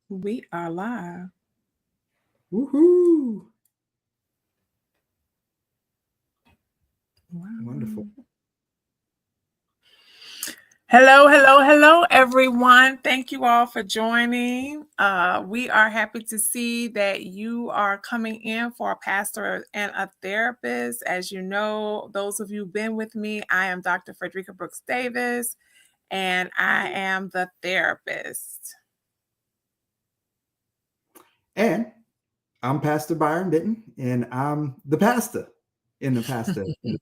We are live. Woohoo! Wonderful. Wow. Hello, hello, hello, everyone. Thank you all for joining. We are happy to see that you are coming in for a pastor and a therapist. As you know, those of you who've been with me, I am Dr. Frederica Brooks Davis, and I am the therapist. And I'm Pastor Byron Benton, and I'm the pastor in the pastor and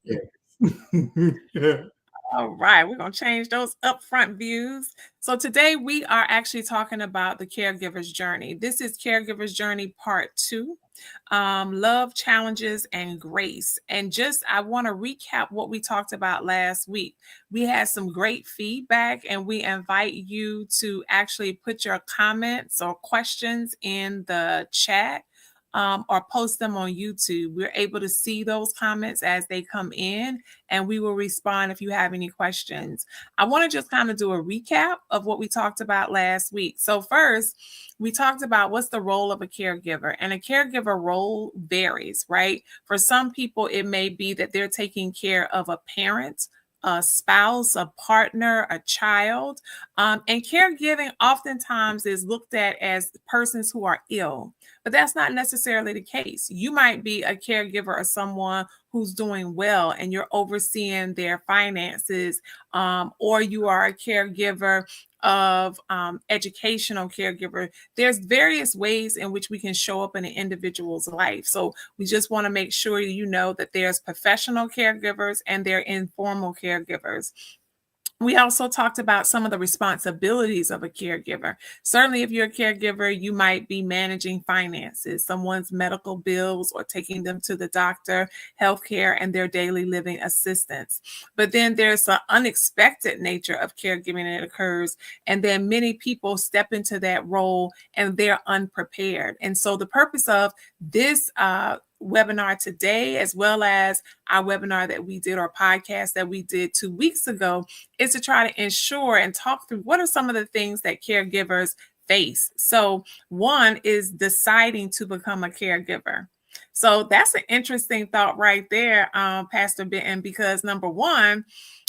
the therapist. All right, we're going to change those upfront views. So today we are actually talking about the caregiver's journey. This is Caregiver's Journey Part 2, Love, Challenges, and Grace. And I want to recap what we talked about last week. We had some great feedback, and we invite you to actually put your comments or questions in the chat. Or post them on YouTube. We're able to see those comments as they come in, and we will respond if you have any questions. I want to just kind of do a recap of what we talked about last week. So first, we talked about what's the role of a caregiver, and a caregiver role varies, right? For some people, it may be that they're taking care of a parent, a spouse, a partner, a child. And caregiving oftentimes is looked at as persons who are ill, but that's not necessarily the case. You might be a caregiver of someone who's doing well and you're overseeing their finances, or you are a caregiver of educational caregiver. There's various ways in which we can show up in an individual's life. So we just want to make sure you know that there's professional caregivers and there are informal caregivers. We also talked about some of the responsibilities of a caregiver. Certainly, if you're a caregiver, you might be managing finances, someone's medical bills, or taking them to the doctor, healthcare, and their daily living assistance. But then there's an unexpected nature of caregiving that occurs, and then many people step into that role and they're unprepared. And so the purpose of this webinar today, as well as our webinar that we did, or podcast that we did 2 weeks ago, is to try to ensure and talk through what are some of the things that caregivers face. So one is deciding to become a caregiver. So that's an interesting thought right there, Pastor Benton, because number one,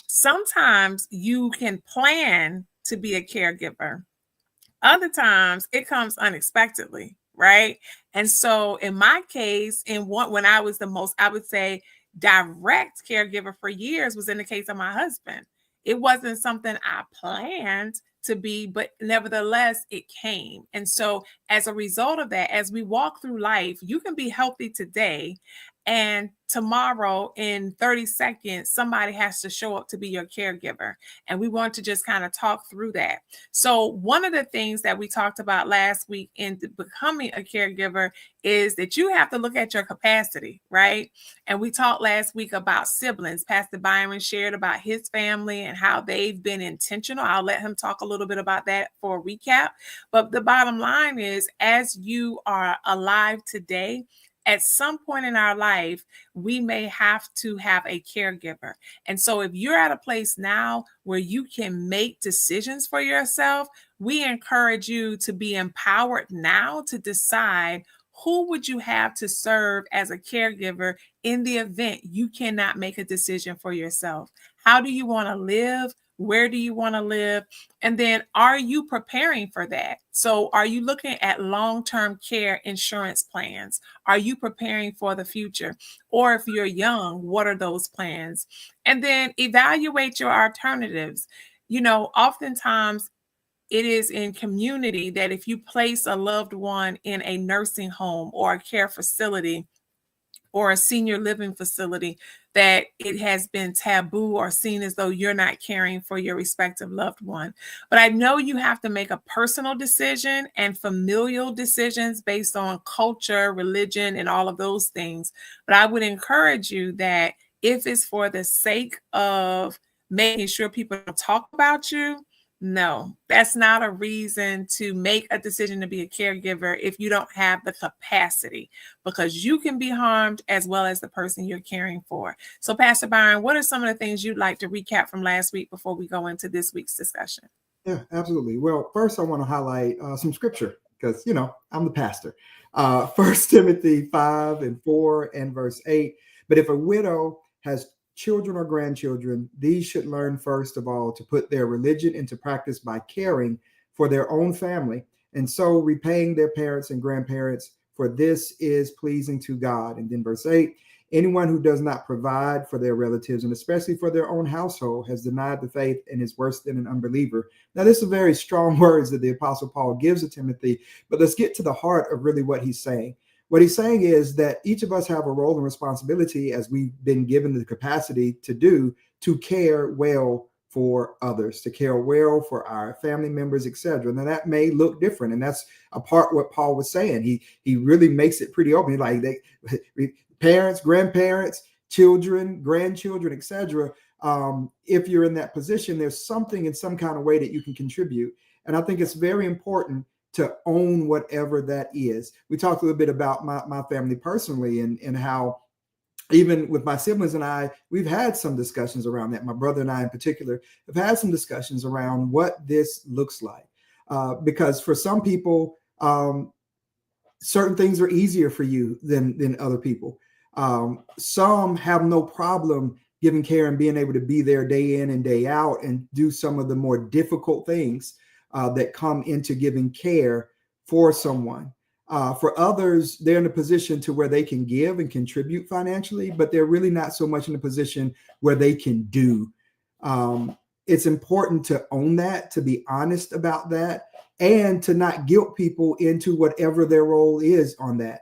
sometimes you can plan to be a caregiver. Other times it comes unexpectedly, right? And so in my case, when I was the most, I would say, direct caregiver for years was in the case of my husband. It wasn't something I planned to be, but nevertheless, it came. And so as a result of that, as we walk through life, you can be healthy today, and tomorrow in 30 seconds, somebody has to show up to be your caregiver. And we want to just kind of talk through that. So one of the things that we talked about last week in becoming a caregiver is that you have to look at your capacity, right? And we talked last week about siblings. Pastor Byron shared about his family and how they've been intentional. I'll let him talk a little bit about that for a recap. But the bottom line is, as you are alive today, at some point in our life, we may have to have a caregiver. And so if you're at a place now where you can make decisions for yourself, we encourage you to be empowered now to decide who would you have to serve as a caregiver in the event you cannot make a decision for yourself. How do you want to live? Where do you want to live? And then are you preparing for that? So are you looking at long-term care insurance plans? Are you preparing for the future? Or if you're young, what are those plans? And then evaluate your alternatives. Oftentimes it is in community that if you place a loved one in a nursing home or a care facility or a senior living facility, that it has been taboo or seen as though you're not caring for your respective loved one. But I know you have to make a personal decision and familial decisions based on culture, religion, and all of those things. But I would encourage you that if it's for the sake of making sure people don't talk about you, no, that's not a reason to make a decision to be a caregiver if you don't have the capacity, because you can be harmed as well as the person you're caring for. So, Pastor Byron, what are some of the things you'd like to recap from last week before we go into this week's discussion? Yeah, absolutely. Well, first, I want to highlight some scripture because I'm the pastor. 1 Timothy 5:4 and verse 8. But if a widow has children or grandchildren, these should learn first of all to put their religion into practice by caring for their own family, and so repaying their parents and grandparents, for this is pleasing to God. And then verse 8, anyone who does not provide for their relatives, and especially for their own household, has denied the faith and is worse than an unbeliever. Now, this is very strong words that the Apostle Paul gives to Timothy, but let's get to the heart of really what he's saying. What he's saying is that each of us have a role and responsibility, as we've been given the capacity to do, to care well for others, to care well for our family members, etc. Now that may look different, and that's a part what Paul was saying. He really makes it pretty open, like parents, grandparents, children, grandchildren, etc. If you're in that position, there's something in some kind of way that you can contribute, and I think it's very important to own whatever that is. We talked a little bit about my family personally, and how even with my siblings and I, we've had some discussions around that. My brother and I in particular have had some discussions around what this looks like. Because for some people, certain things are easier for you than other people. Some have no problem giving care and being able to be there day in and day out and do some of the more difficult things that come into giving care for someone. For others, they're in a position to where they can give and contribute financially, but they're really not so much in a position where they can do. It's important to own that, to be honest about that, and to not guilt people into whatever their role is on that.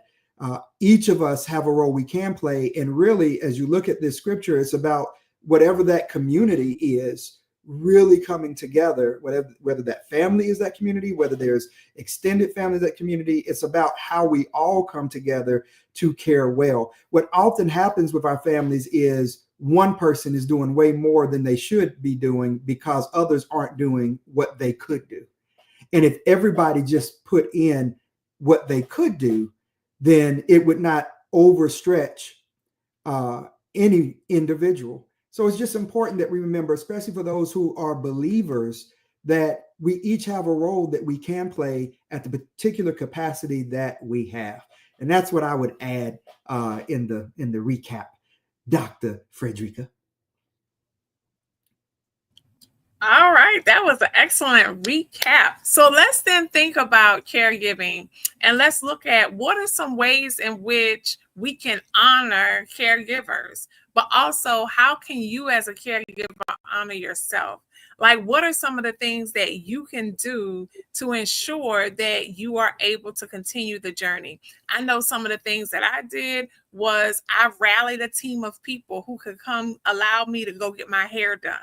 Each of us have a role we can play. And really, as you look at this scripture, it's about whatever that community is really coming together, whether that family is that community, whether there's extended family, that community. It's about how we all come together to care well. What often happens with our families is one person is doing way more than they should be doing because others aren't doing what they could do. And if everybody just put in what they could do, then it would not overstretch any individual. So it's just important that we remember, especially for those who are believers, that we each have a role that we can play at the particular capacity that we have. And that's what I would add in the recap, Dr. Frederica. All right, that was an excellent recap. So let's then think about caregiving, and let's look at what are some ways in which we can honor caregivers, but also how can you as a caregiver honor yourself? Like, what are some of the things that you can do to ensure that you are able to continue the journey? I know some of the things that I did was I rallied a team of people who could come allow me to go get my hair done.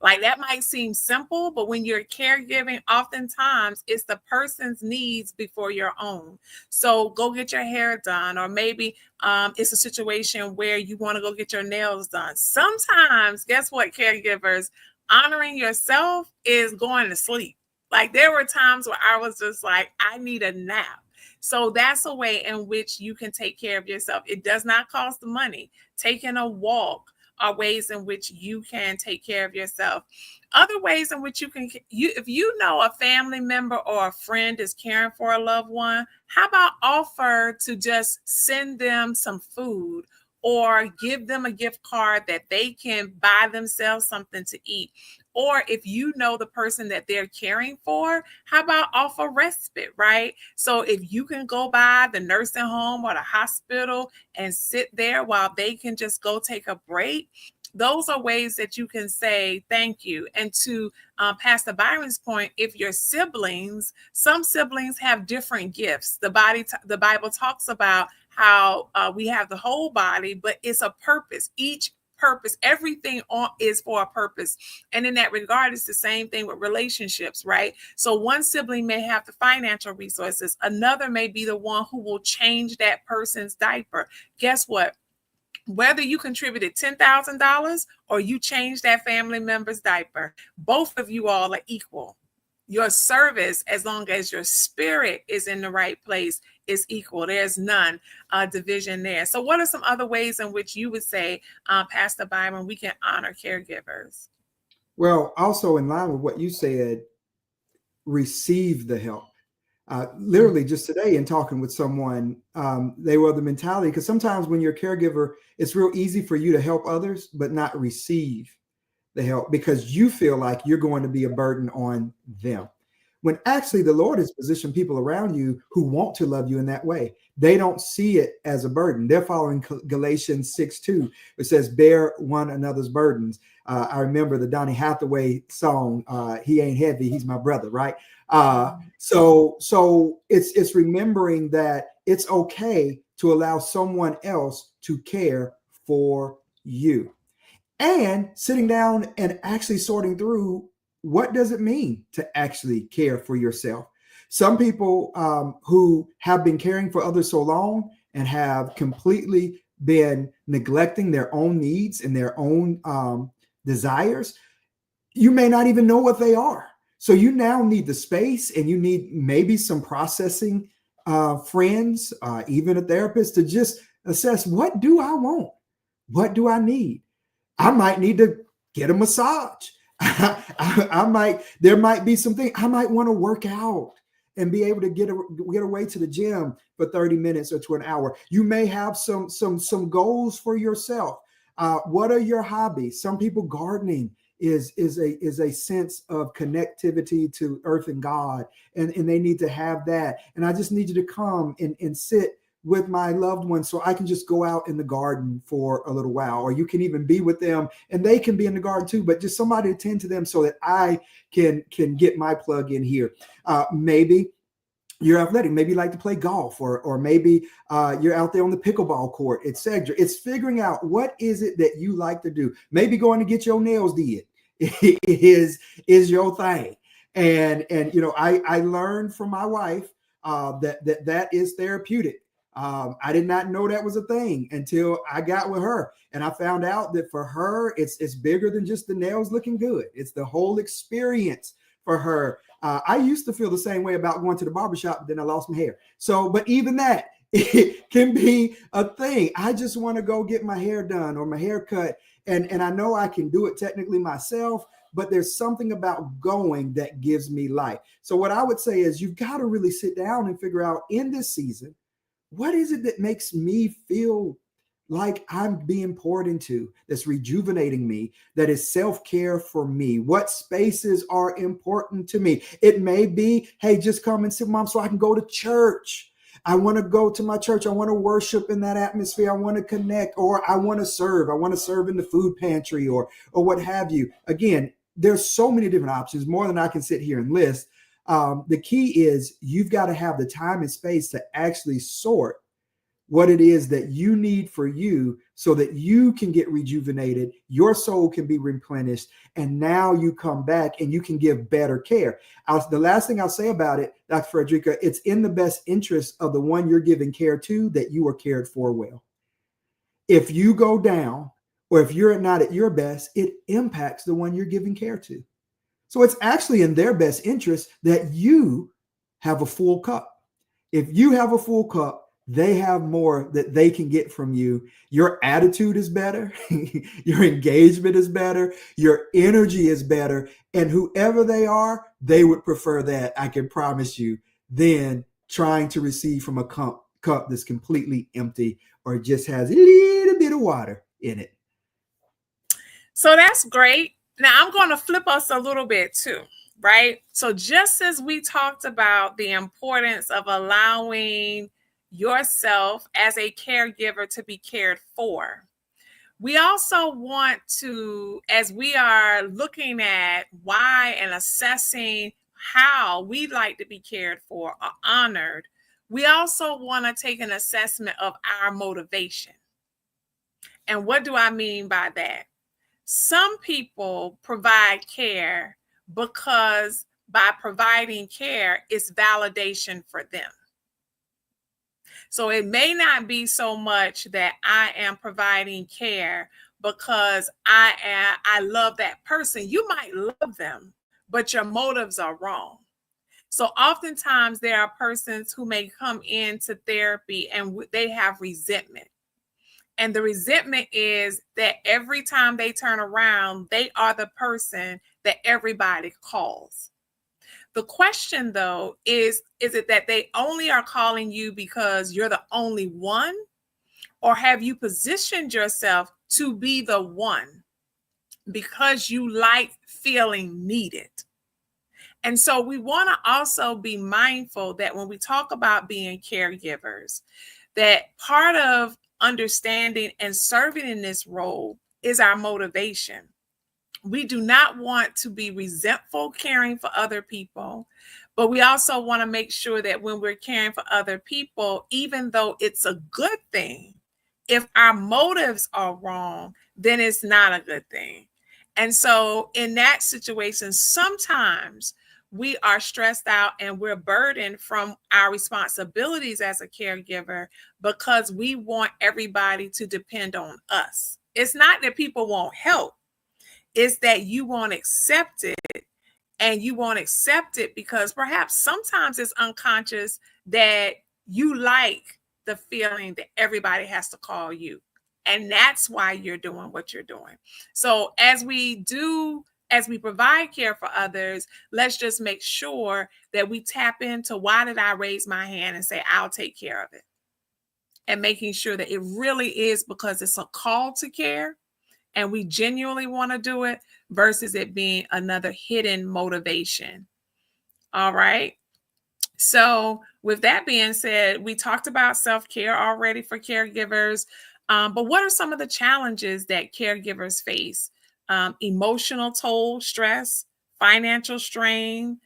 Like, that might seem simple, but when you're caregiving, oftentimes it's the person's needs before your own. So go get your hair done, or maybe it's a situation where you want to go get your nails done. Sometimes, guess what, caregivers, honoring yourself is going to sleep. Like, there were times where I was just like, I need a nap. So that's a way in which you can take care of yourself. It does not cost money. Taking a walk are ways in which you can take care of yourself. Other ways in which if you know a family member or a friend is caring for a loved one, how about offer to just send them some food or give them a gift card that they can buy themselves something to eat? Or if you know the person that they're caring for, how about offer respite, right? So if you can go by the nursing home or the hospital and sit there while they can just go take a break, those are ways that you can say thank you. And to Pastor Byron's point, if your siblings, some siblings have different gifts. The Bible talks about how we have the whole body, but it's a purpose. Each purpose, everything is for a purpose. And in that regard, it's the same thing with relationships, right? So one sibling may have the financial resources, another may be the one who will change that person's diaper. Guess what? Whether you contributed $10,000 or you changed that family member's diaper, both of you all are equal. Your service, as long as your spirit is in the right place, is equal. There's none division there. So what are some other ways in which you would say, Pastor Byron, we can honor caregivers? Well, also in line with what you said, receive the help. Literally just today in talking with someone, they were the mentality, because sometimes when you're a caregiver, it's real easy for you to help others, but not receive the help because you feel like you're going to be a burden on them. When actually the Lord has positioned people around you who want to love you in that way. They don't see it as a burden. They're following Galatians 6:2. It says, bear one another's burdens. I remember the Donny Hathaway song, He Ain't Heavy, He's My Brother, right? So it's remembering that it's okay to allow someone else to care for you, and sitting down and actually sorting through what does it mean to actually care for yourself. Some people who have been caring for others so long and have completely been neglecting their own needs and their own desires, you may not even know what they are. So you now need the space, and you need maybe some processing friends, even a therapist, to just assess, what do I want? What do I need? I might need to get a massage. There might be something I might want to work out and be able to get away to the gym for 30 minutes or to an hour. You may have some goals for yourself. What are your hobbies? Some people, gardening is a sense of connectivity to earth and God, and they need to have that. And I just need you to come and sit with my loved ones so I can just go out in the garden for a little while. Or you can even be with them and they can be in the garden too, but just somebody to tend to them so that I can get my plug in here. Maybe you're athletic, maybe you like to play golf, or maybe you're out there on the pickleball court, etc. It's figuring out what is it that you like to do. Maybe going to get your nails did is your thing. And you know, I learned from my wife that is therapeutic. I did not know that was a thing until I got with her, and I found out that for her, it's bigger than just the nails looking good. It's the whole experience for her. I used to feel the same way about going to the barbershop, but then I lost my hair. So, but even that, it can be a thing. I just want to go get my hair done or my hair cut, and I know I can do it technically myself, but there's something about going that gives me life. So what I would say is, you've got to really sit down and figure out in this season, what is it that makes me feel like I'm being poured into, that's rejuvenating me, that is self-care for me? What spaces are important to me? It may be, hey, just come and sit, Mom, so I can go to church. I want to go to my church. I want to worship in that atmosphere. I want to connect, or I want to serve. I want to serve in the food pantry, or what have you. Again, there's so many different options, more than I can sit here and list. The key is, you've got to have the time and space to actually sort what it is that you need for you, so that you can get rejuvenated, your soul can be replenished, and now you come back and you can give better care. The last thing I'll say about it, Dr. Frederica, it's in the best interest of the one you're giving care to that you are cared for well. If you go down, or if you're not at your best, it impacts the one you're giving care to. So it's actually in their best interest that you have a full cup. If you have a full cup, they have more that they can get from you. Your attitude is better. Your engagement is better. Your energy is better. And whoever they are, they would prefer that, I can promise you, than trying to receive from a cup that's completely empty or just has a little bit of water in it. So that's great. Now I'm going to flip us a little bit too, right? So just as we talked about the importance of allowing yourself as a caregiver to be cared for, we also want to, as we are looking at why and assessing how we like to be cared for or honored, we also want to take an assessment of our motivation. And what do I mean by that? Some people provide care because by providing care, it's validation for them. So it may not be so much that I am providing care because I love that person. You might love them, but your motives are wrong. So oftentimes there are persons who may come into therapy and they have resentment. And the resentment is that every time they turn around, they are the person that everybody calls. The question, though, is it that they only are calling you because you're the only one? Or have you positioned yourself to be the one because you like feeling needed? And so we want to also be mindful that when we talk about being caregivers, that part of understanding and serving in this role is our motivation. We do not want to be resentful caring for other people, but we also want to make sure that when we're caring for other people, even though it's a good thing, if our motives are wrong, then it's not a good thing. And so in that situation, sometimes we are stressed out and we're burdened from our responsibilities as a caregiver because we want everybody to depend on us. It's not that people won't help, it's that you won't accept it, and you won't accept it because perhaps sometimes it's unconscious that you like the feeling that everybody has to call you. And that's why you're doing what you're doing. So as we provide care for others, let's just make sure that we tap into why did I raise my hand and say, I'll take care of it. And making sure that it really is because it's a call to care and we genuinely want to do it versus it being another hidden motivation. All right. So with that being said, we talked about self-care already for caregivers, but what are some of the challenges that caregivers face? Emotional toll, stress, financial strain,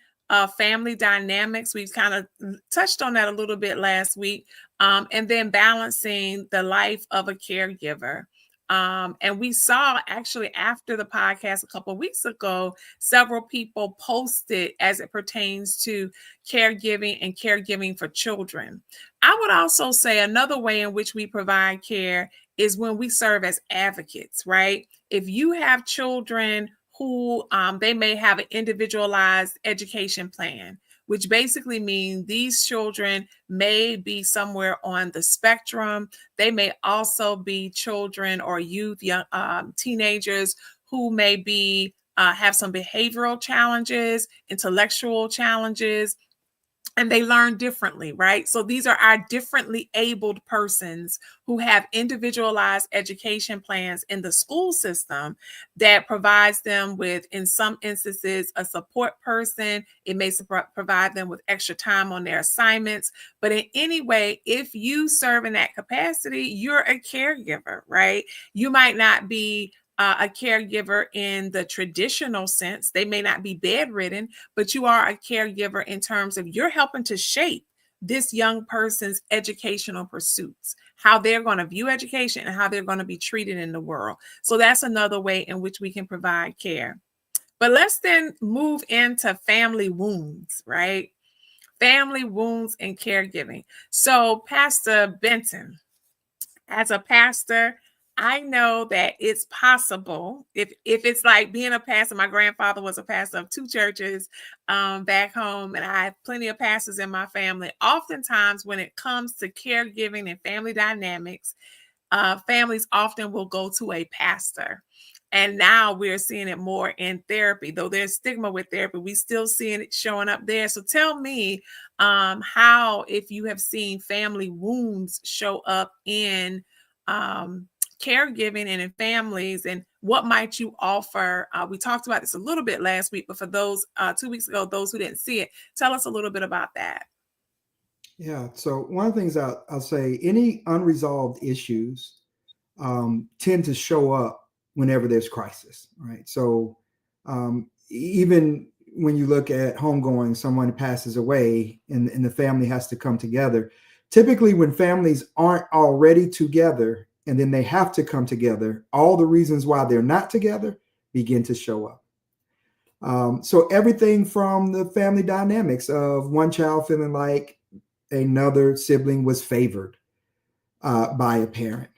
family dynamics. We've kind of touched on that a little bit last week. And then balancing the life of a caregiver. And we saw actually after the podcast a couple of weeks ago, several people posted as it pertains to caregiving and caregiving for children. I would also say another way in which we provide care is when we serve as advocates, right? If you have children who they may have an individualized education plan, which basically means these children may be somewhere on the spectrum. They may also be children or youth, young teenagers who may be have some behavioral challenges, intellectual challenges, and they learn differently, right? So these are our differently abled persons who have individualized education plans in the school system that provides them with, in some instances, a support person. It may provide them with extra time on their assignments. But in any way, if you serve in that capacity, you're a caregiver, right? You might not be a caregiver in the traditional sense. They may not be bedridden, but you are a caregiver in terms of you're helping to shape this young person's educational pursuits, how they're going to view education and how they're going to be treated in the world. So that's another way in which we can provide care. But let's then move into family wounds, right? Family wounds and caregiving. So Pastor Benton, as a pastor, I know that it's possible if it's like being a pastor. My grandfather was a pastor of two churches back home, and I have plenty of pastors in my family. Oftentimes, when it comes to caregiving and family dynamics, families often will go to a pastor. And now we're seeing it more in therapy, though there's stigma with therapy. We still seeing it showing up there. So tell me how, if you have seen family wounds show up in caregiving and in families, and what might you offer? We talked about this a little bit last week, but for those 2 weeks ago, those who didn't see it, tell us a little bit about that. Yeah. So one of the things I'll say, any unresolved issues tend to show up whenever there's crisis, right? So even when you look at homegoing, someone passes away and the family has to come together. Typically, when families aren't already together and then they have to come together, all the reasons why they're not together begin to show up. So everything from the family dynamics of one child feeling like another sibling was favored by a parent,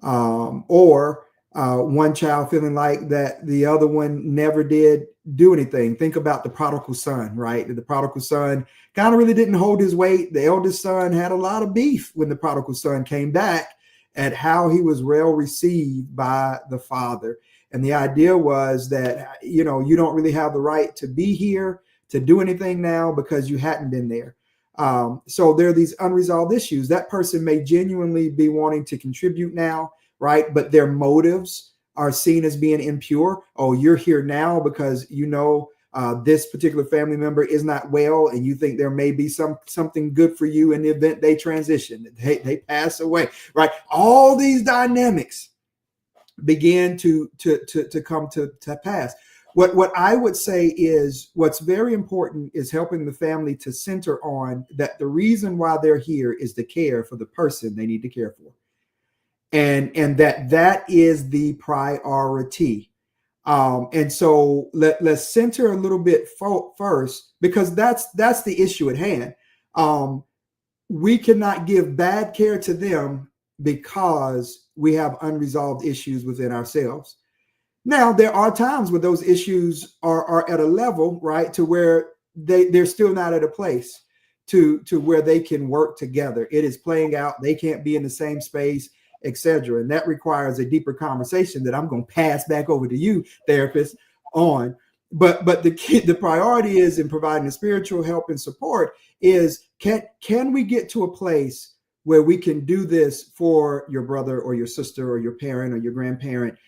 or one child feeling like that the other one never did do anything. Think about the prodigal son, right? The prodigal son kind of really didn't hold his weight. The eldest son had a lot of beef when the prodigal son came back at how he was well received by the father. And the idea was that, you don't really have the right to be here. to do anything now because you hadn't been there. So there are these unresolved issues. That person may genuinely be wanting to contribute now, right? But their motives are seen as being impure. Oh, you're here now because you know this particular family member is not well, and you think there may be something good for you in the event they transition, they pass away, right? All these dynamics begin to come to pass. What I would say is what's very important is helping the family to center on that the reason why they're here is to care for the person they need to care for, and that is the priority. And so let's center a little bit first, because that's the issue at hand. We cannot give bad care to them because we have unresolved issues within ourselves. Now, there are times where those issues are at a level, right, to where they're still not at a place to where they can work together. It is playing out. They can't be in the same space, etc. And that requires a deeper conversation that I'm going to pass back over to you, therapist, on. But the priority is in providing the spiritual help and support is can we get to a place where we can do this for your brother or your sister or your parent or your grandparent,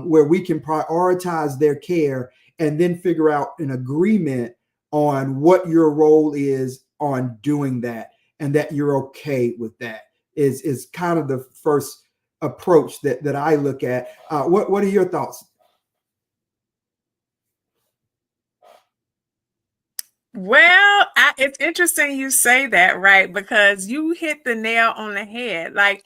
where we can prioritize their care and then figure out an agreement on what your role is on doing that, and that you're okay with that is kind of the first approach that I look at. What are your thoughts? Well, it's interesting you say that, right? Because you hit the nail on the head. Like,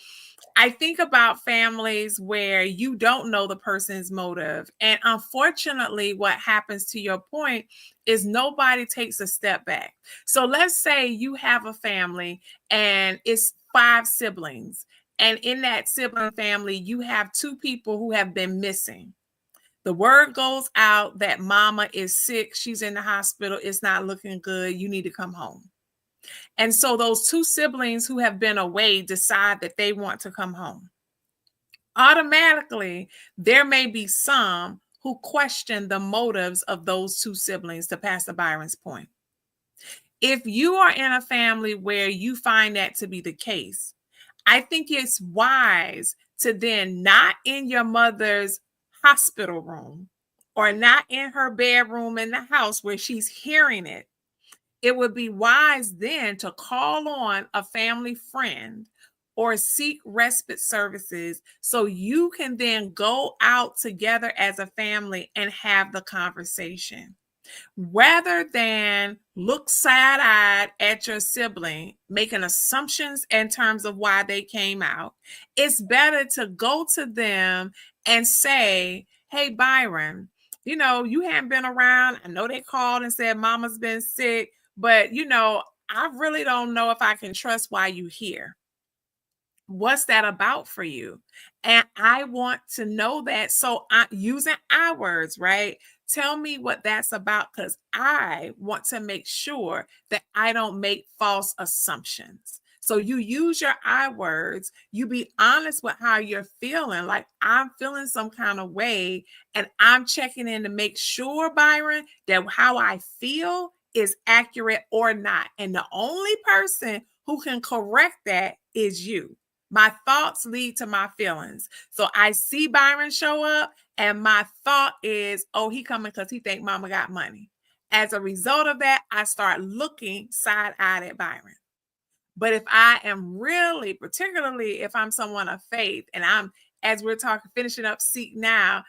I think about families where you don't know the person's motive. And unfortunately, what happens, to your point, is nobody takes a step back. So let's say you have a family and it's 5 siblings. And in that sibling family, you have 2 people who have been missing. The word goes out that mama is sick. She's in the hospital. It's not looking good. You need to come home. And so those 2 siblings who have been away decide that they want to come home. Automatically, there may be some who question the motives of those 2 siblings, to Pastor Byron's point. If you are in a family where you find that to be the case, I think it's wise to then, not in your mother's hospital room or not in her bedroom in the house where she's hearing it, it would be wise then to call on a family friend or seek respite services so you can then go out together as a family and have the conversation. Rather than look side-eyed at your sibling, making assumptions in terms of why they came out, it's better to go to them and say, hey, Byron, you haven't been around. I know they called and said mama's been sick, but, I really don't know if I can trust why you here. What's that about for you? And I want to know that. So I'm using our words, right? Tell me what that's about, because I want to make sure that I don't make false assumptions. So you use your I words, you be honest with how you're feeling. Like, I'm feeling some kind of way, and I'm checking in to make sure, Byron, that how I feel is accurate or not. And the only person who can correct that is you. My thoughts lead to my feelings. So I see Byron show up, and my thought is, oh, he coming because he think mama got money. As a result of that, I start looking side-eyed at Byron. But if I am really, particularly if I'm someone of faith, and I'm, as we're talking, finishing up Seek Now,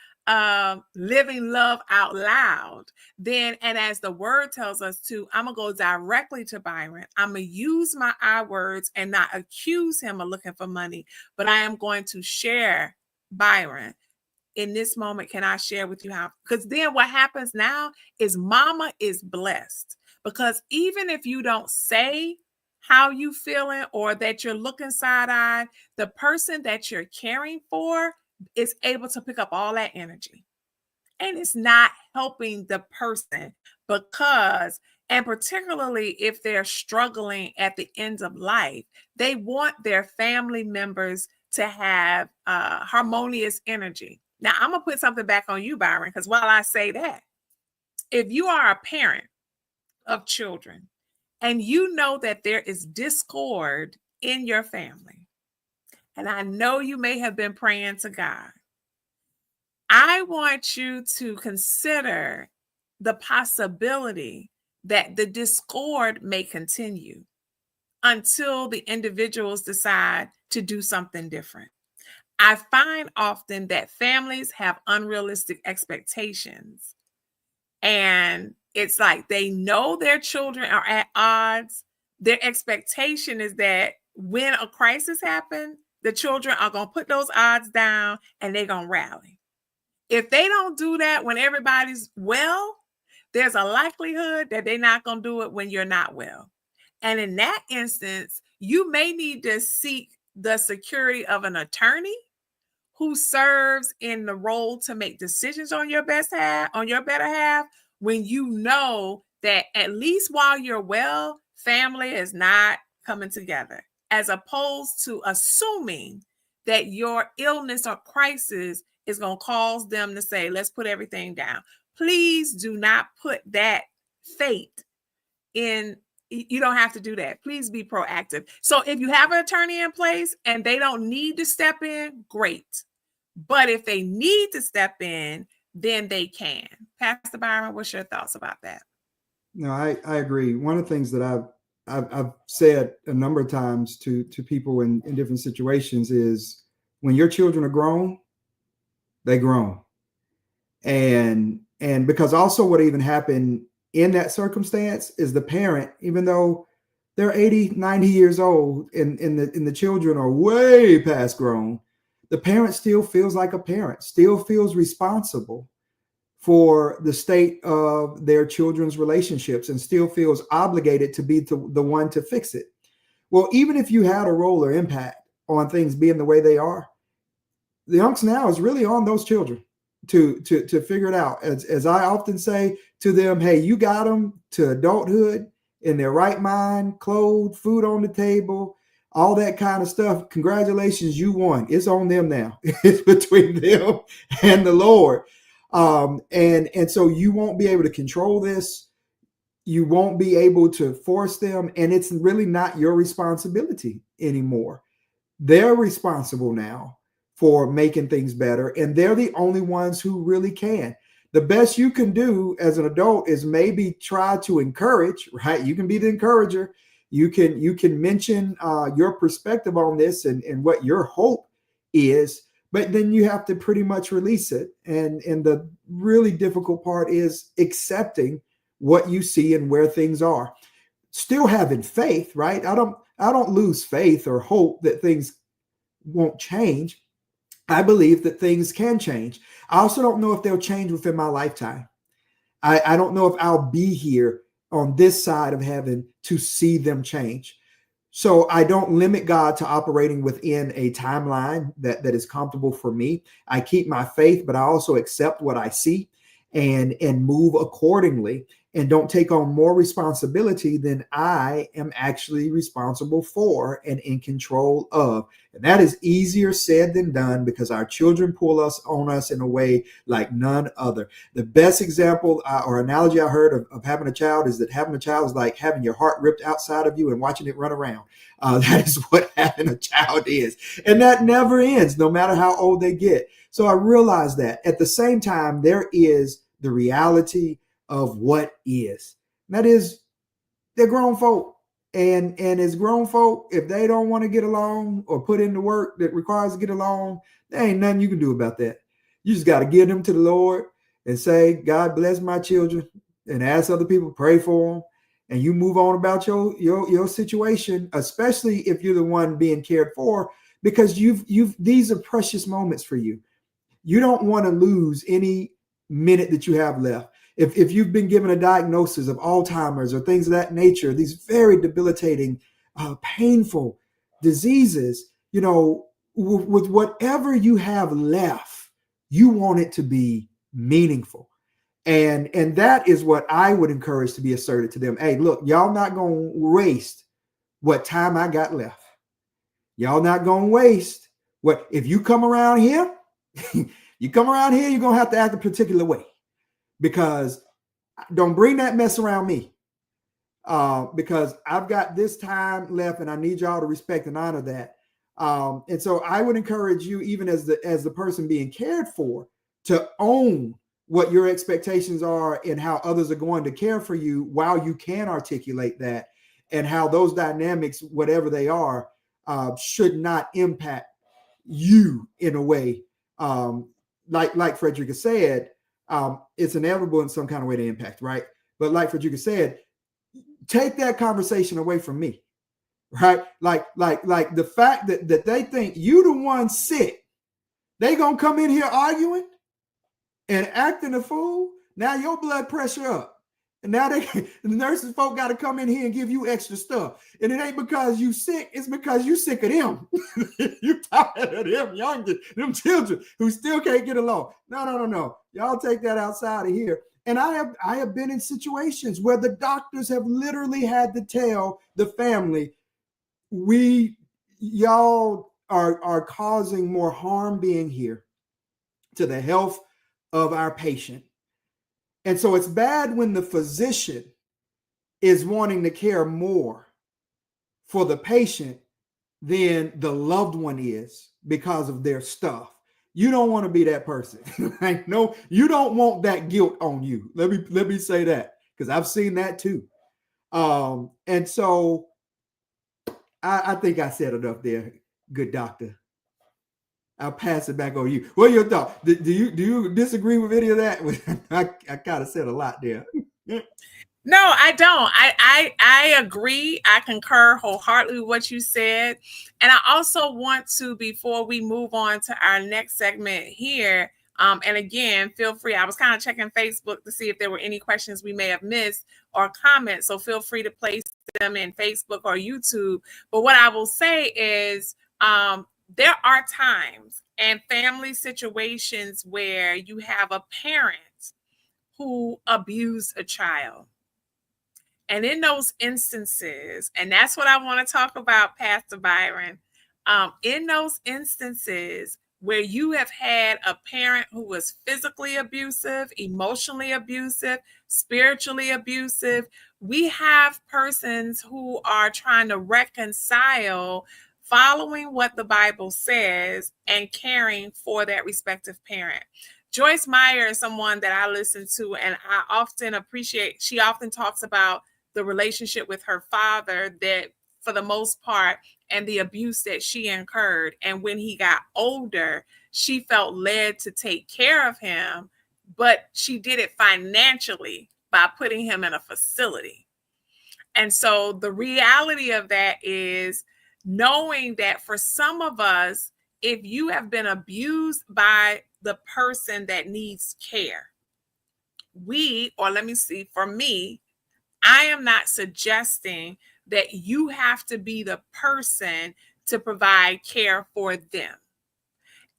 living love out loud, then, and as the word tells us to, I'm going to go directly to Byron. I'm going to use my I words and not accuse him of looking for money, but I am going to share, Byron, in this moment, can I share with you how? Because then what happens now is mama is blessed. Because even if you don't say how you feeling or that you're looking side-eyed, the person that you're caring for is able to pick up all that energy. And it's not helping the person, because, and particularly if they're struggling at the end of life, they want their family members to have harmonious energy. Now, I'm going to put something back on you, Byron, because while I say that, if you are a parent of children, and you know that there is discord in your family, and I know you may have been praying to God, I want you to consider the possibility that the discord may continue until the individuals decide to do something different. I find often that families have unrealistic expectations, and it's like they know their children are at odds. Their expectation is that when a crisis happens, the children are going to put those odds down and they're going to rally. If they don't do that when everybody's well, there's a likelihood that they're not going to do it when you're not well. And in that instance, you may need to seek the security of an attorney who serves in the role to make decisions on your better half, when you know that at least while you're well, family is not coming together, as opposed to assuming that your illness or crisis is going to cause them to say, let's put everything down. Please do not put that fate in. You don't have to do that. Please be proactive. So if you have an attorney in place and they don't need to step in, great. But if they need to step in, then they can. Pastor Byron, what's your thoughts about that? No, I agree. One of the things that I've said a number of times to people in different situations is, when your children are grown, they grown. And because also what even happened in that circumstance is, the parent, even though they're 80, 90 years old and the children are way past grown, the parent still feels like a parent, still feels responsible for the state of their children's relationships, and still feels obligated to be the one to fix it. Well, even if you had a role or impact on things being the way they are, the onus now is really on those children to figure it out. As I often say to them, hey, you got them to adulthood in their right mind, clothed, food on the table, all that kind of stuff. Congratulations, you won. It's on them now. It's between them and the Lord. And so you won't be able to control this. You won't be able to force them. And it's really not your responsibility anymore. They're responsible now for making things better, and they're the only ones who really can. The best you can do as an adult is maybe try to encourage, right? You can be the encourager. You can mention your perspective on this and what your hope is, but then you have to pretty much release it. And the really difficult part is accepting what you see and where things are. Still having faith, right? I don't lose faith or hope that things won't change. I believe that things can change. I also don't know if they'll change within my lifetime. I don't know if I'll be here on this side of heaven to see them change. So I don't limit God to operating within a timeline that is comfortable for me. I keep my faith, but I also accept what I see and move accordingly, and don't take on more responsibility than I am actually responsible for and in control of. And that is easier said than done, because our children pull us on us in a way like none other. The best example or analogy I heard of having a child is that having a child is like having your heart ripped outside of you and watching it run around. That is what having a child is. And that never ends, no matter how old they get. So I realize that. At the same time, there is the reality of what is. And that is, they're grown folk. And as grown folk, if they don't want to get along or put in the work that requires to get along, there ain't nothing you can do about that. You just got to give them to the Lord and say, God bless my children, and ask other people, pray for them. And you move on about your situation, especially if you're the one being cared for, because these are precious moments for you. You don't want to lose any minute that you have left. If you've been given a diagnosis of Alzheimer's or things of that nature, these very debilitating, painful diseases, with whatever you have left, you want it to be meaningful. And that is what I would encourage to be asserted to them. Hey, look, y'all not going to waste what time I got left. Y'all not going to waste what, if you come around here, you're going to have to act a particular way, because don't bring that mess around me. because I've got this time left, and I need y'all to respect and honor that. And so I would encourage you, even as the person being cared for, to own what your expectations are and how others are going to care for you, while you can articulate that, and how those dynamics, whatever they are, should not impact you in a way. Like Frederica said, it's inevitable in some kind of way to impact, right? But like Frederica said, take that conversation away from me, right? Like the fact that they think you the one sick, they gonna come in here arguing and acting a fool. Now your blood pressure up. And now the nurses folk got to come in here and give you extra stuff. And it ain't because you sick, it's because you sick of them. You tired of them them children who still can't get along. No. Y'all take that outside of here. And I have been in situations where the doctors have literally had to tell the family, y'all are causing more harm being here to the health of our patient. And so it's bad when the physician is wanting to care more for the patient than the loved one is because of their stuff. You don't want to be that person. No, you don't want that guilt on you. Let me say that, because I've seen that too. And so I think I said enough there, good doctor. I'll pass it back over to you. What are your thoughts? Do you disagree with any of that? I kind of said a lot there. No, I don't. I agree. I concur wholeheartedly with what you said. And I also want to, before we move on to our next segment here, and again, feel free. I was kind of checking Facebook to see if there were any questions we may have missed or comments. So feel free to place them in Facebook or YouTube. But what I will say is, there are times and family situations where you have a parent who abused a child. And in those instances, and that's what I want to talk about, Pastor Byron, in those instances where you have had a parent who was physically abusive, emotionally abusive, spiritually abusive, we have persons who are trying to reconcile following what the Bible says and caring for that respective parent. Joyce Meyer is someone that I listen to, and I often appreciate. She often talks about the relationship with her father, that for the most part, and the abuse that she incurred. And when he got older, she felt led to take care of him, but she did it financially by putting him in a facility. And so the reality of that is knowing that for some of us, if you have been abused by the person that needs care, for me, I am not suggesting that you have to be the person to provide care for them.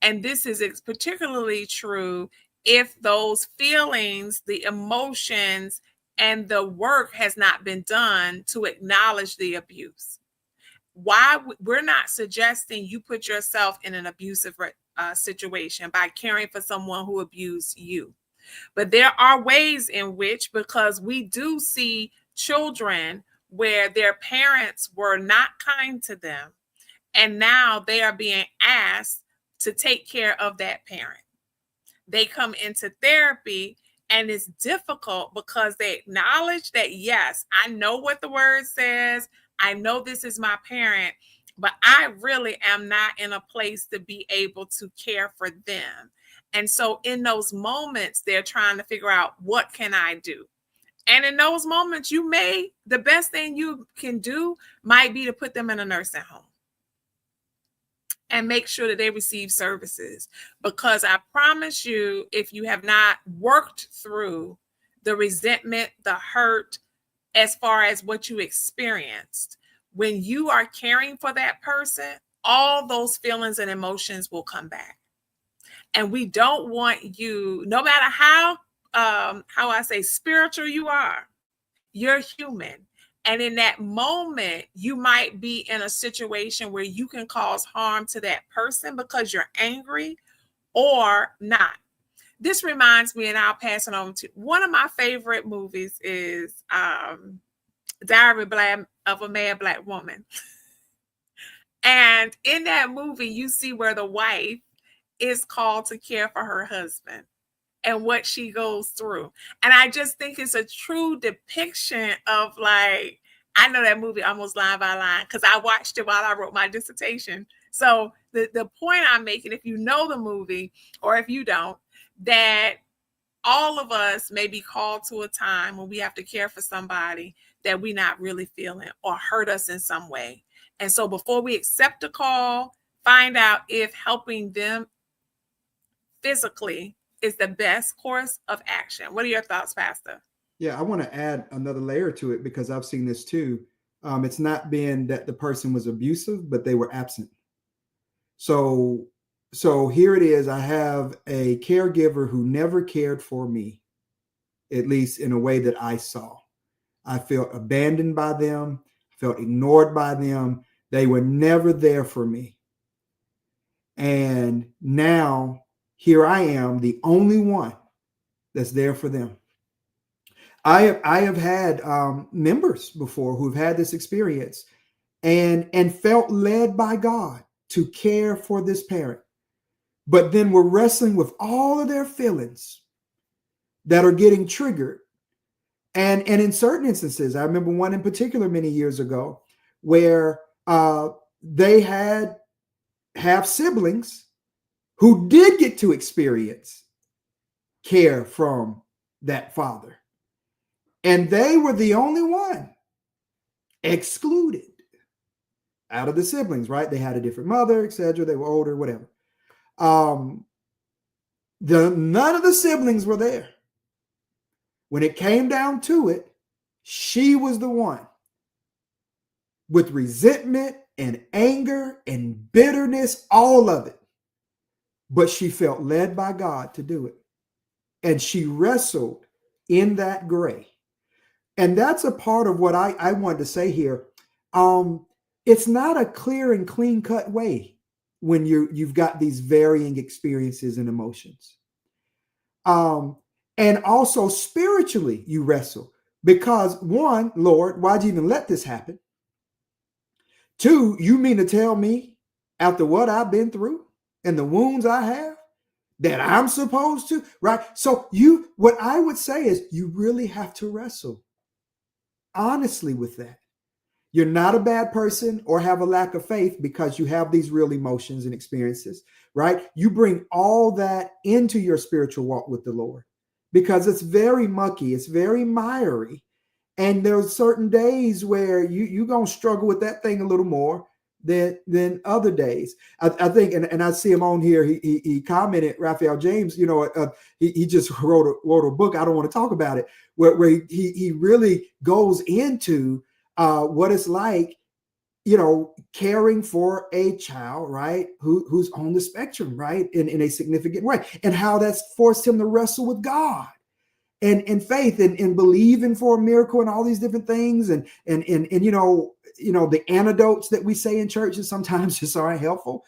And this is particularly true if those feelings, the emotions, and the work has not been done to acknowledge the abuse. We're not suggesting you put yourself in an abusive situation by caring for someone who abused you. But there are ways in which, because we do see children where their parents were not kind to them, and now they are being asked to take care of that parent. They come into therapy, and it's difficult because they acknowledge that, yes, I know what the word says. I know this is my parent, but I really am not in a place to be able to care for them. And so in those moments, they're trying to figure out, what can I do? And in those moments, the best thing you can do might be to put them in a nursing home and make sure that they receive services. Because I promise you, if you have not worked through the resentment, the hurt, as far as what you experienced, when you are caring for that person, all those feelings and emotions will come back. And we don't want you, no matter how I say spiritual you are, you're human. And in that moment, you might be in a situation where you can cause harm to that person because you're angry or not. This reminds me, and I'll pass it on to one of my favorite movies is Diary of a Mad Black Woman. And in that movie, you see where the wife is called to care for her husband and what she goes through. And I just think it's a true depiction of, like, I know that movie almost line by line because I watched it while I wrote my dissertation. So the point I'm making, if you know the movie or if you don't, that all of us may be called to a time when we have to care for somebody that we're not really feeling or hurt us in some way. And so before we accept a call, find out if helping them physically is the best course of action. What are your thoughts, Pastor? Yeah, I want to add another layer to it because I've seen this too. It's not been that the person was abusive, but they were absent. So, so here it is. I have a caregiver who never cared for me, at least in a way that I saw. I felt abandoned by them, felt ignored by them. They were never there for me. And now here I am, the only one that's there for them. I have had members before who've had this experience and felt led by God to care for this parent, but then we're wrestling with all of their feelings that are getting triggered. And in certain instances, I remember one in particular many years ago where they had half siblings who did get to experience care from that father. And they were the only one excluded out of the siblings, right? They had a different mother, etc. They were older, whatever. None of the siblings were there. When it came down to it, she was the one with resentment and anger and bitterness, all of it. But she felt led by God to do it. And she wrestled in that gray. And that's a part of what I wanted to say here. It's not a clear and clean cut way when you've got these varying experiences and emotions. And also spiritually, you wrestle because one, Lord, why'd you even let this happen? Two, you mean to tell me after what I've been through and the wounds I have that I'm supposed to, right? So what I would say is you really have to wrestle honestly with that. You're not a bad person or have a lack of faith because you have these real emotions and experiences, right? You bring all that into your spiritual walk with the Lord because it's very mucky, it's very miry. And there's certain days where you're going to struggle with that thing a little more than other days. I think, and I see him on here, he commented, Raphael James, he just wrote a book, I don't want to talk about it, where he really goes into what it's like, caring for a child, right, who's on the spectrum, right, in a significant way, and how that's forced him to wrestle with God and faith and believing for a miracle and all these different things and the antidotes that we say in churches sometimes just aren't helpful,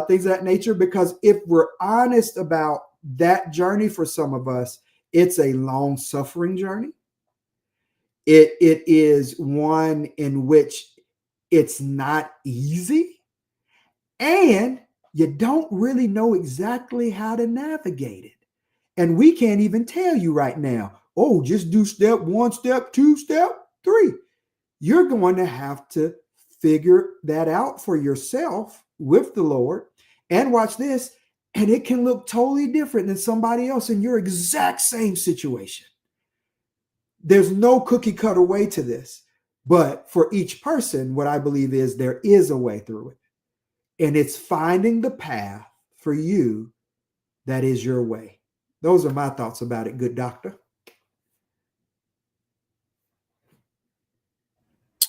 things of that nature. Because if we're honest about that journey, for some of us, it's a long suffering journey. It is one in which it's not easy, and you don't really know exactly how to navigate it. And we can't even tell you right now, oh, just do step 1, step 2, step 3. You're going to have to figure that out for yourself with the Lord. And watch this, and it can look totally different than somebody else in your exact same situation. There's no cookie cutter way to this. But for each person, what I believe is there is a way through it. And it's finding the path for you that is your way. Those are my thoughts about it, good doctor.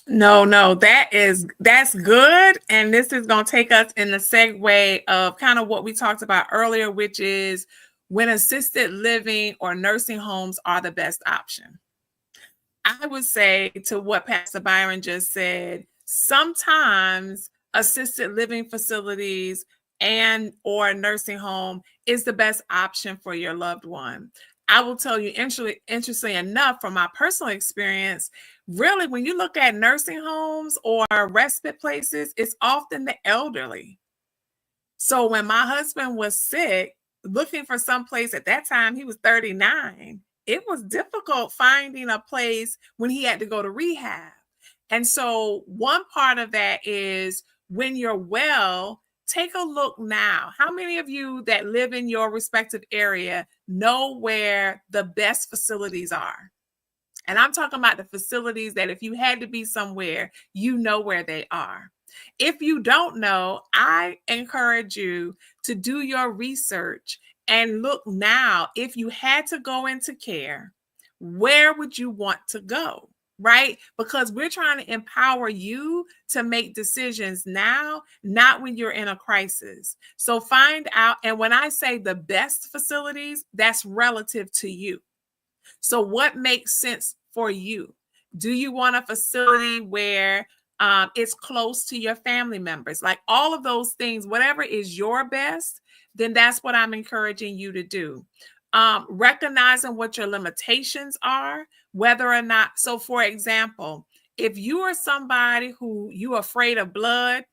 No, that's good. And this is going to take us in the segue of kind of what we talked about earlier, which is when assisted living or nursing homes are the best option. I would say to what Pastor Byron just said, sometimes assisted living facilities and or nursing home is the best option for your loved one. I will tell you, interestingly enough, from my personal experience, really, when you look at nursing homes or respite places, it's often the elderly. So when my husband was sick, looking for some place at that time, he was 39. It was difficult finding a place when he had to go to rehab. And so one part of that is when you're well, take a look now. How many of you that live in your respective area know where the best facilities are? And I'm talking about the facilities that if you had to be somewhere, you know where they are. If you don't know, I encourage you to do your research and look now. If you had to go into care, where would you want to go? Right? Because we're trying to empower you to make decisions now, not when you're in a crisis. So find out. And when I say the best facilities, that's relative to you. So, what makes sense for you? Do you want a facility where it's close to your family members? Like all of those things, whatever is your best, then that's what I'm encouraging you to do. Recognizing what your limitations are, whether or not. So, for example, if you are somebody who you're afraid of blood,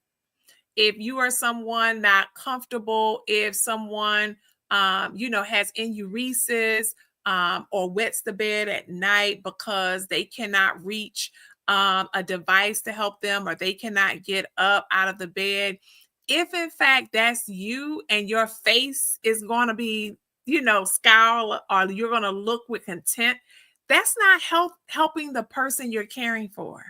if you are someone not comfortable, if someone has enuresis, or wets the bed at night because they cannot reach a device to help them, or they cannot get up out of the bed. If in fact that's you and your face is going to be, scowl, or you're going to look with content, that's not helping the person you're caring for.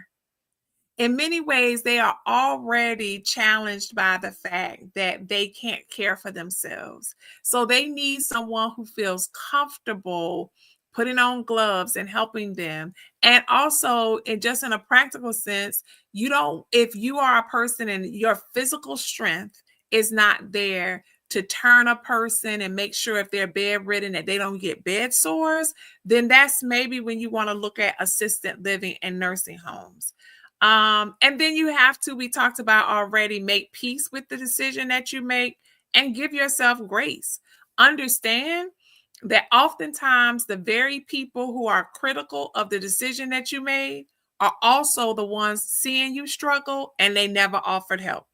In many ways, they are already challenged by the fact that they can't care for themselves. So they need someone who feels comfortable putting on gloves and helping them. And also, in a practical sense, if you are a person and your physical strength is not there to turn a person and make sure if they're bedridden that they don't get bed sores, then that's maybe when you want to look at assisted living and nursing homes. And then you have to, we talked about already, make peace with the decision that you make and give yourself grace. Understand that oftentimes the very people who are critical of the decision that you made are also the ones seeing you struggle and they never offered help.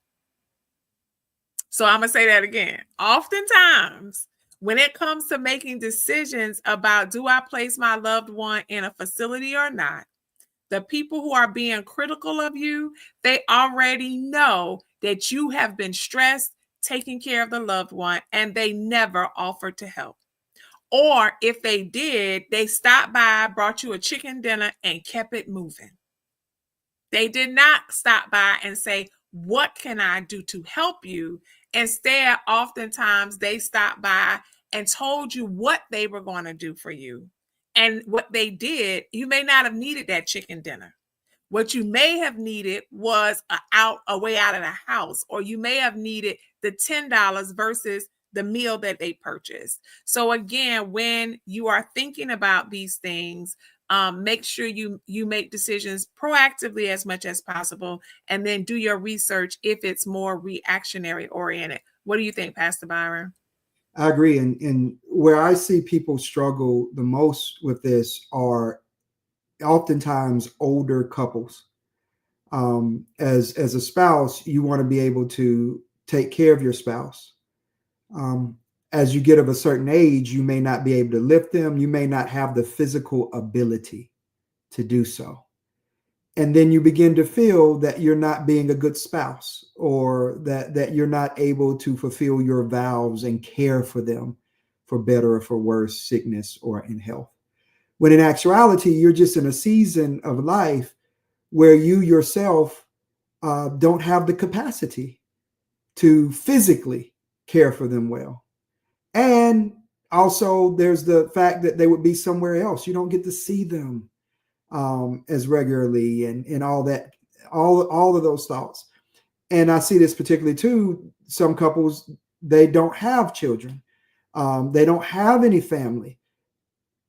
So I'm going to say that again. Oftentimes, when it comes to making decisions about do I place my loved one in a facility or not, the people who are being critical of you, they already know that you have been stressed, taking care of the loved one, and they never offered to help. Or if they did, they stopped by, brought you a chicken dinner, and kept it moving. They did not stop by and say, what can I do to help you? Instead, oftentimes they stopped by and told you what they were going to do for you. And what they did, you may not have needed that chicken dinner. What you may have needed was a way out of the house, or you may have needed the $10 versus the meal that they purchased. So again, when you are thinking about these things, make sure you make decisions proactively as much as possible, and then do your research if it's more reactionary oriented. What do you think, Pastor Byron? I agree. And where I see people struggle the most with this are oftentimes older couples. As a spouse, you want to be able to take care of your spouse. As you get of a certain age, you may not be able to lift them. You may not have the physical ability to do so. And then you begin to feel that you're not being a good spouse, or that you're not able to fulfill your vows and care for them for better or for worse, sickness or in health. When in actuality, you're just in a season of life where you yourself don't have the capacity to physically care for them well. And also, there's the fact that they would be somewhere else. You don't get to see them as regularly, and all that, all of those thoughts. And I see this particularly too. Some couples, they don't have children. They don't have any family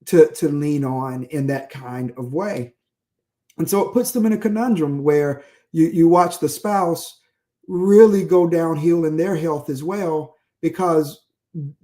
to lean on in that kind of way. And so it puts them in a conundrum where you watch the spouse really go downhill in their health as well, because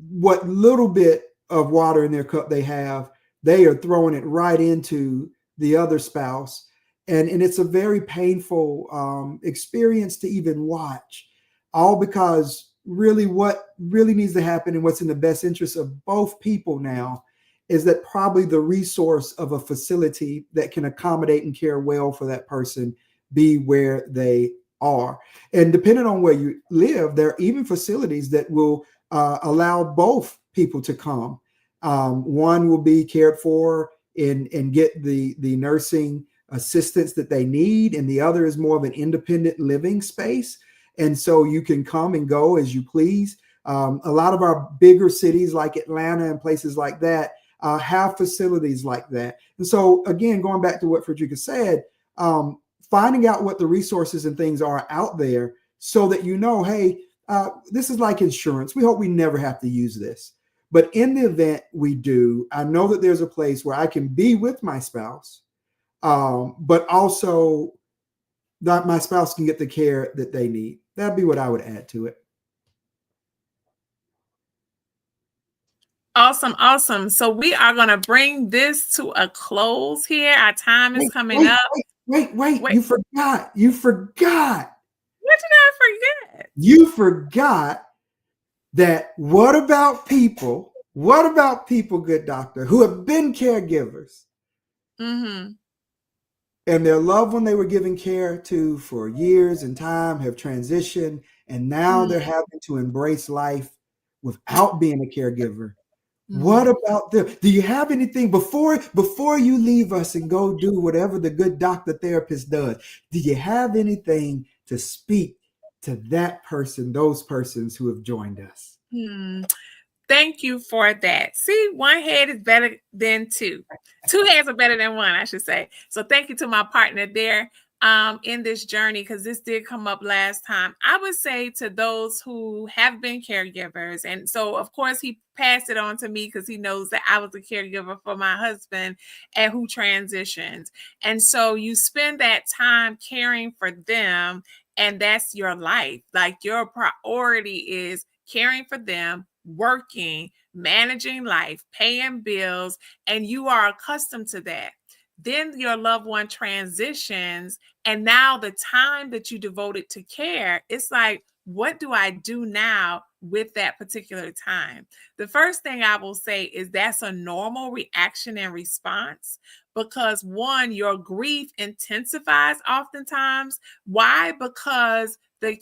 what little bit of water in their cup they have, they are throwing it right into the other spouse. And it's a very painful experience to even watch, all because really what really needs to happen and what's in the best interest of both people now is that probably the resource of a facility that can accommodate and care well for that person be where they are. And depending on where you live, there are even facilities that will allow both people to come. One will be cared for and get the nursing assistance that they need, and the other is more of an independent living space. And so you can come and go as you please. A lot of our bigger cities like Atlanta and places like that have facilities like that. And so, again, going back to what Frederica said, finding out what the resources and things are out there so that you know, hey, this is like insurance. We hope we never have to use this. But in the event we do, I know that there's a place where I can be with my spouse, but also that my spouse can get the care that they need. That'd be what I would add to it. Awesome, awesome. So we are going to bring this to a close here. Our time is Wait, coming wait, up. wait. Wait, You forgot. You forgot. what did I forget? You forgot that what about people, good doctor, who have been caregivers Mm-hmm. and their loved one they were giving care to for years and time have transitioned, and now they're having to embrace life without being a caregiver. What Mm-hmm. about them? Do you have anything before you leave us and go do whatever the good doctor therapist does? Do you have anything to speak to that person, those persons who have joined us? Hmm. Thank you for that. See, one head is better than two. Two heads are better than one, I should say. So thank you to my partner there in this journey, because this did come up last time. I would say to those who have been caregivers, and so of course he passed it on to me because he knows that I was a caregiver for my husband and who transitioned. And so you spend that time caring for them, and that's your life. Like your priority is caring for them, working, managing life, paying bills, and you are accustomed to that. Then your loved one transitions, and now the time that you devoted to care, it's like, what do I do now with that particular time? The first thing I will say is that's a normal reaction and response, because one, your grief intensifies oftentimes. Why? Because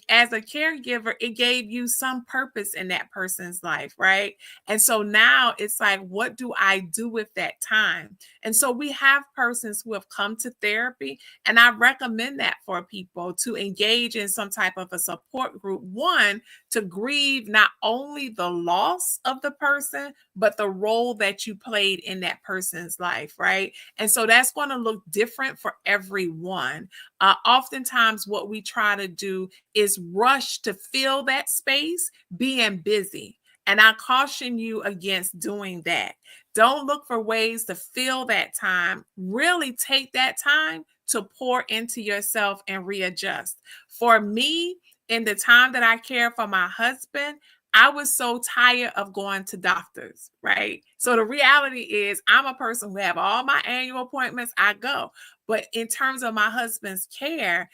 as a caregiver, it gave you some purpose in that person's life, right? And so now it's like, what do I do with that time? And so we have persons who have come to therapy, and I recommend that for people to engage in some type of a support group. One, to grieve not only the loss of the person, but the role that you played in that person's life, right? And so that's going to look different for everyone. Oftentimes, what we try to do is rush to fill that space being busy. And I caution you against doing that. Don't look for ways to fill that time. Really take that time to pour into yourself and readjust. For me, in the time that I care for my husband, I was so tired of going to doctors, right? So the reality is I'm a person who have all my annual appointments, I go. But in terms of my husband's care,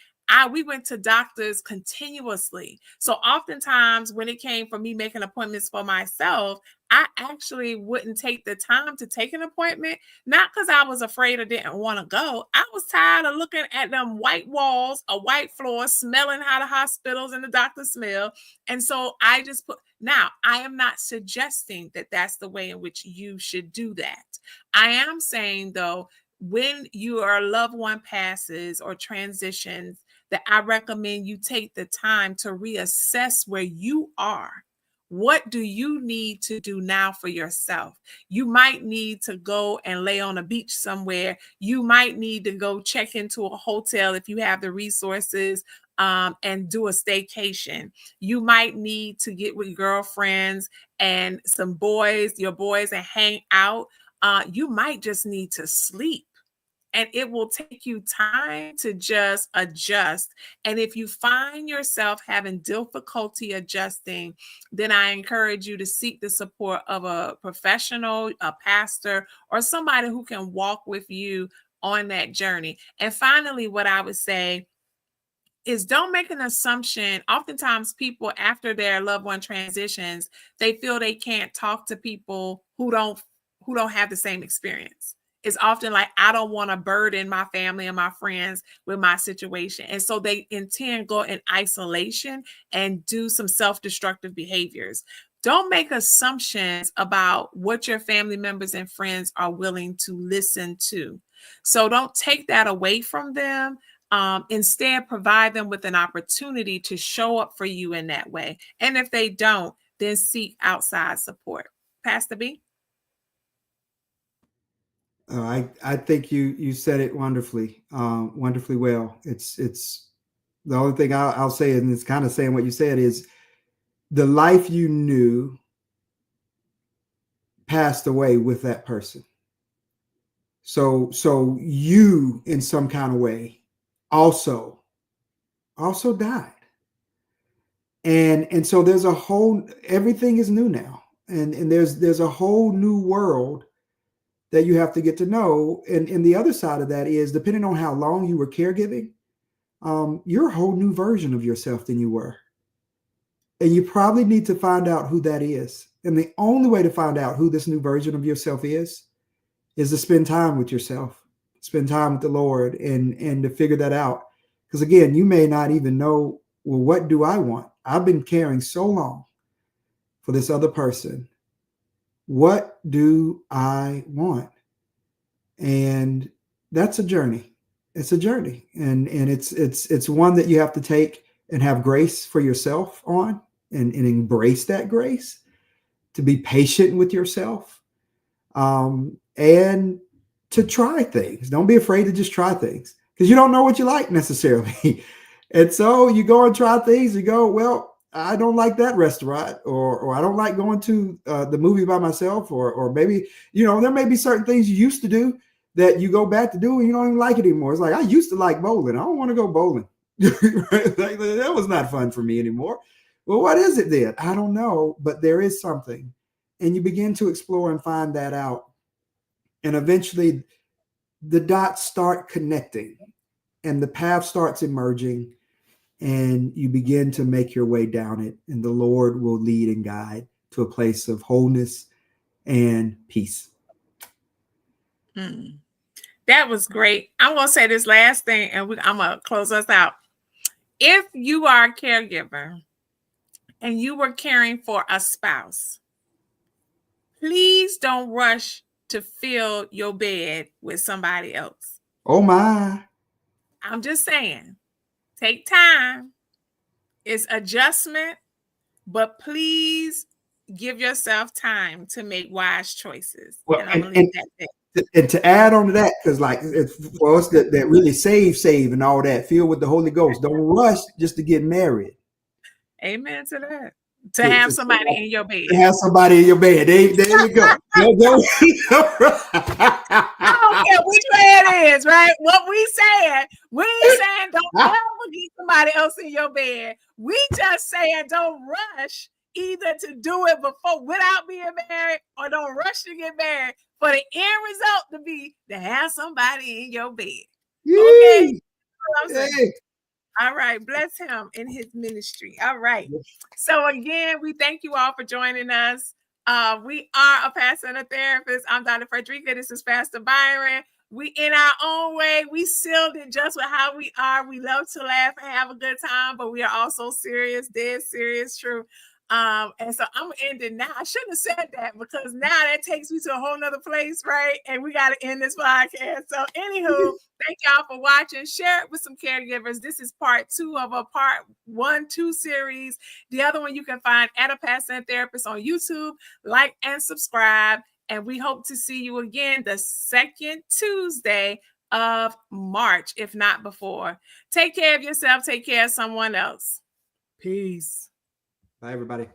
we went to doctors continuously. So oftentimes when it came for me making appointments for myself, I actually wouldn't take the time to take an appointment, not because I was afraid or didn't want to go. I was tired of looking at them white walls, a white floor, smelling how the hospitals and the doctors smell. And so I just put, now I am not suggesting that that's the way in which you should do that. I am saying though, when your loved one passes or transitions, that I recommend you take the time to reassess where you are. What do you need to do now for yourself? You might need to go and lay on a beach somewhere. You might need to go check into a hotel if you have the resources, and do a staycation. You might need to get with girlfriends and your boys, and hang out. You might just need to sleep. and it will take you time to just adjust. And if you find yourself having difficulty adjusting, then I encourage you to seek the support of a professional, a pastor, or somebody who can walk with you on that journey. And finally, what I would say is don't make an assumption. Oftentimes people after their loved one transitions, they feel they can't talk to people who don't have the same experience. It's often like, I don't want to burden my family and my friends with my situation. And so they intend go in isolation and do some self-destructive behaviors. Don't make assumptions about what your family members and friends are willing to listen to. So don't take that away from them. Instead, provide them with an opportunity to show up for you in that way. And if they don't, then seek outside support. Pastor B? I think you said it wonderfully, wonderfully well. It's the only thing I'll say, and it's kind of saying what you said, is the life you knew passed away with that person. So you, in some kind of way, also died. And so there's a whole, everything is new now. And there's a whole new world that you have to get to know. And the other side of that is, depending on how long you were caregiving, you're a whole new version of yourself than you were. And you probably need to find out who that is. And the only way to find out who this new version of yourself is to spend time with yourself, spend time with the Lord, and to figure that out. Because again, you may not even know, well, what do I want? I've been caring so long for this other person. What do I want? And that's a journey. It's a journey. And it's one that you have to take and have grace for yourself on, and embrace that grace, to be patient with yourself, and to try things. Don't be afraid to just try things, because you don't know what you like necessarily. And so you go and try things. You go, well, I don't like that restaurant, or I don't like going to the movie by myself, or maybe, there may be certain things you used to do that you go back to do and you don't even like it anymore. It's like, I used to like bowling. I don't want to go bowling. Like, that was not fun for me anymore. Well, what is it then? I don't know, but there is something. And you begin to explore and find that out. And eventually the dots start connecting and the path starts emerging, and you begin to make your way down it. And the Lord will lead and guide to a place of wholeness and peace. That was great. I'm going to say this last thing, and I'm going to close us out. If you are a caregiver and you were caring for a spouse, please don't rush to fill your bed with somebody else. Oh my. I'm just saying, take time. It's adjustment, but please give yourself time to make wise choices. Well, and I'm going to leave that there. And to add on to that, because like for us that really save and all that, filled with the Holy Ghost, don't rush just to get married. Amen to that. To have somebody in your bed. To have somebody in your bed. There you go. I don't care which way it is, right? What we saying don't ever get somebody else in your bed. We just saying don't rush either to do it before without being married, or don't rush to get married for the end result to be to have somebody in your bed. Okay? Hey. All right. Bless him in his ministry. All right. So again, we thank you all for joining us. We are a pastor and a therapist. I'm Dr. Frederica. This is Pastor Byron. We, in our own way, we sealed it just with how we are. We love to laugh and have a good time, but we are also serious, dead serious, true. And so I'm ending now. I shouldn't have said that, because now that takes me to a whole nother place, right? And we got to end this podcast. So anywho, thank y'all for watching. Share it with some caregivers. This is part 2 of a part 1-2 series. The other one you can find at a pastor and therapist on YouTube. Like and subscribe. And we hope to see you again the second Tuesday of March, if not before. Take care of yourself. Take care of someone else. Peace. Bye, everybody.